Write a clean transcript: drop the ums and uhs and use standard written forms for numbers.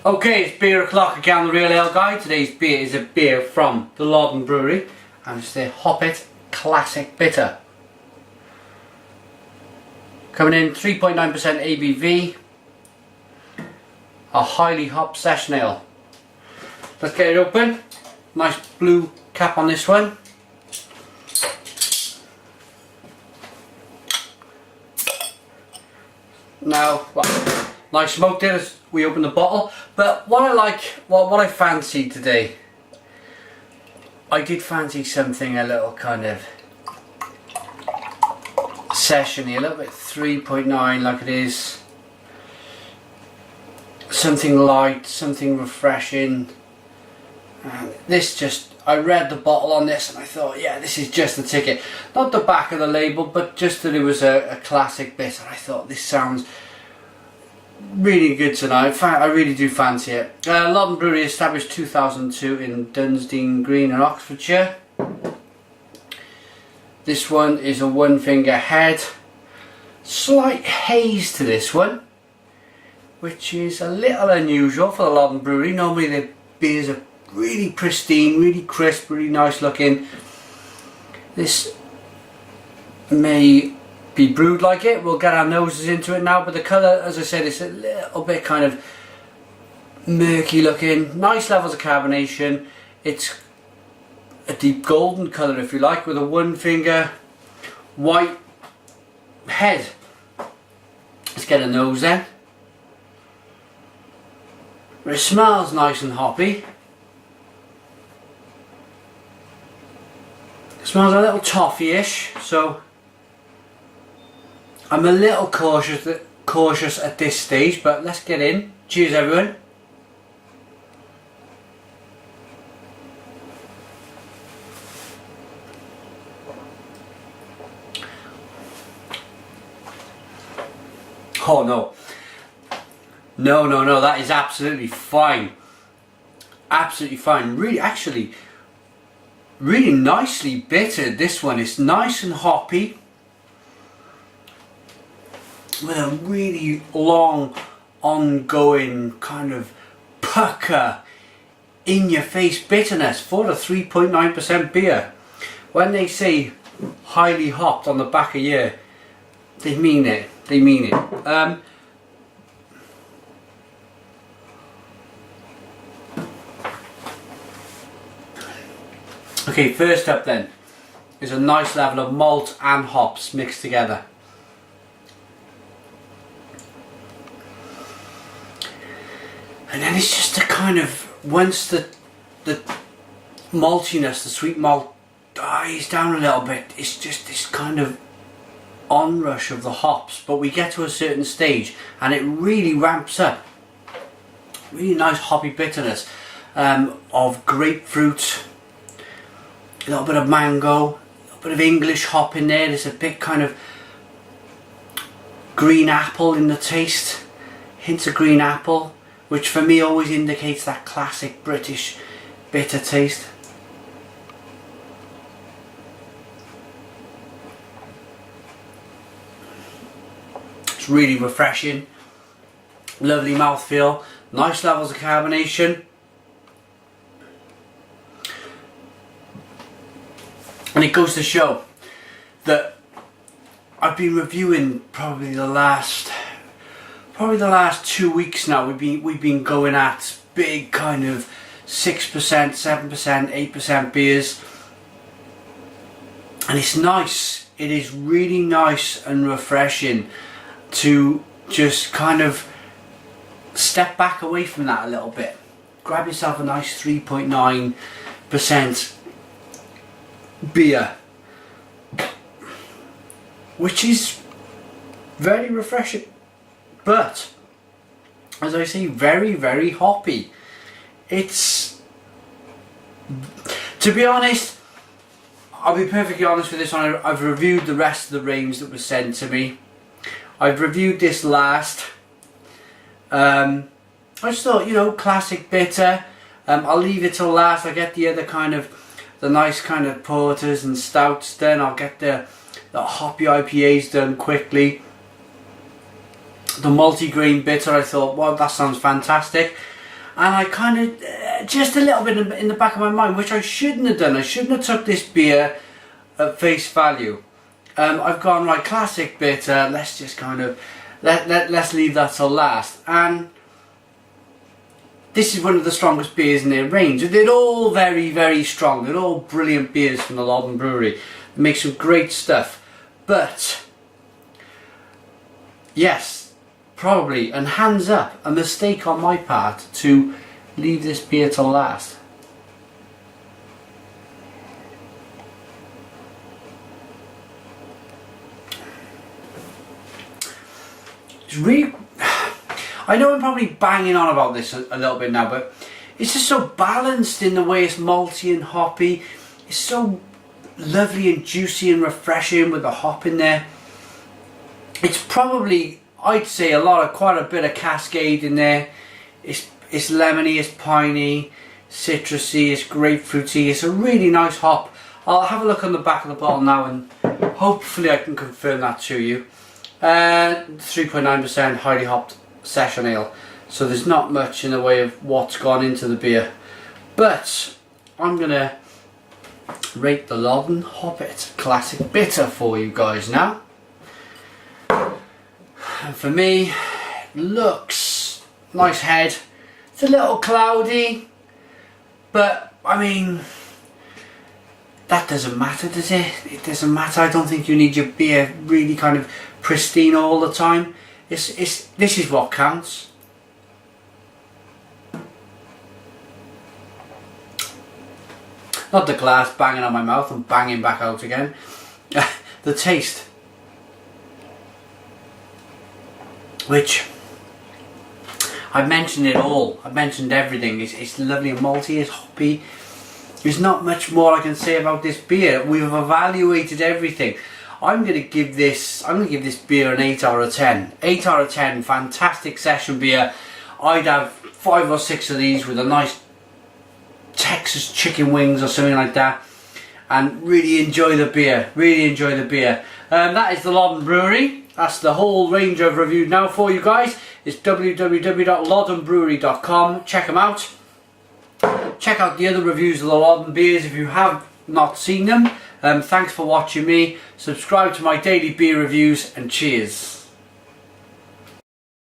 Okay, it's beer o'clock again on the Real Ale Guide. Today's beer is a beer from the Loddon Brewery and it's the Hoppit Classic Bitter. Coming in 3.9% ABV, a highly hopped session ale. Let's get it open. Nice blue cap on this one. Now, nice smoke there as we open the bottle. But what I fancied today, I did fancy something a little kind of session-y, a little bit 3.9 like it is. Something light, something refreshing. And this just, I read the bottle on this and I thought, yeah, this is just the ticket. Not the back of the label, but just that it was a classic bitter. I thought this sounds really good tonight. I really do fancy it. Loddon Brewery, established 2002 in Dunsdean Green in Oxfordshire. This one is a one finger head. Slight haze to this one, which is a little unusual for the Loddon Brewery. Normally the beers are really pristine, really crisp, really nice looking. This may be brewed like it. We'll get our noses into it now, but the colour, as I said, is a little bit kind of murky looking. Nice levels of carbonation. It's a deep golden colour, if you like, with a one finger white head. Let's get a nose then. It smells nice and hoppy. It smells a little toffee-ish, so I'm a little cautious at this stage, but let's get in. Cheers everyone. Oh no. No, that is absolutely fine. Absolutely fine. Really, actually, really nicely bittered. This one is nice and hoppy, with a really long, ongoing kind of pucker, in your face bitterness for a 3.9% beer. When they say highly hopped on the back of year, they mean it. They mean it. Okay, first up then is a nice level of malt and hops mixed together. And then it's just a kind of, once the maltiness, the sweet malt dies down a little bit, it's just this kind of onrush of the hops. But we get to a certain stage and it really ramps up. Really nice hoppy bitterness of grapefruit, a little bit of mango, a little bit of English hop in there. There's a bit kind of green apple in the taste, hints of green apple, which for me always indicates that classic British bitter taste. It's really refreshing, lovely mouthfeel, nice levels of carbonation. And it goes to show that I've been reviewing probably the last 2 weeks now. We've been going at big kind of 6%, 7%, 8% beers, and it's nice. It is really nice and refreshing to just kind of step back away from that a little bit. Grab yourself a nice 3.9% beer, which is very refreshing, but as I say, very, very hoppy. It's, to be honest, I'll be perfectly honest with this one, I've reviewed the rest of the range that was sent to me. I've reviewed this last. I just thought, you know, classic bitter. I'll leave it till last. I'll get the other kind of, the nice kind of porters and stouts done. I'll get the hoppy IPAs done quickly. The multi-grain bitter, I thought, well, that sounds fantastic. and I kind of, just a little bit in the back of my mind, which I shouldn't have done. I shouldn't have took this beer at face value. I've gone, right, classic bitter, let's just kind of, let's leave that till last. And this is one of the strongest beers in their range. They're all very, very strong. They're all brilliant beers from the Loddon Brewery. They make some great stuff. But, yes, probably, and hands up, a mistake on my part to leave this beer till last. It's really, I know I'm probably banging on about this a little bit now, but it's just so balanced in the way it's malty and hoppy. It's so lovely and juicy and refreshing with the hop in there. It's probably, I'd say, quite a bit of Cascade in there. It's lemony, it's piney, citrusy, it's grapefruity. It's a really nice hop. I'll have a look on the back of the bottle now and hopefully I can confirm that to you. 3.9% highly hopped session ale, so there's not much in the way of what's gone into the beer, but I'm gonna rate the Loddon Hoppit Classic Bitter for you guys now. And for me, looks nice head. It's a little cloudy, but I mean, that doesn't matter, does it? It doesn't matter. I don't think you need your beer really kind of pristine all the time. This is what counts. Not the glass banging on my mouth and banging back out again. The taste, which I've mentioned it all. I've mentioned everything. It's lovely and malty. It's hoppy. There's not much more I can say about this beer. We've evaluated everything. I'm gonna give this beer an 8 out of 10. 8 out of 10, fantastic session beer. I'd have 5 or 6 of these with a nice Texas chicken wings or something like that, and really enjoy the beer. Really enjoy the beer. That is the Loddon Brewery. That's the whole range I've reviewed now for you guys. It's www.loddonbrewery.com. Check them out. Check out the other reviews of the Loddon beers if you have not seen them. Thanks for watching me. Subscribe to my daily beer reviews, and cheers.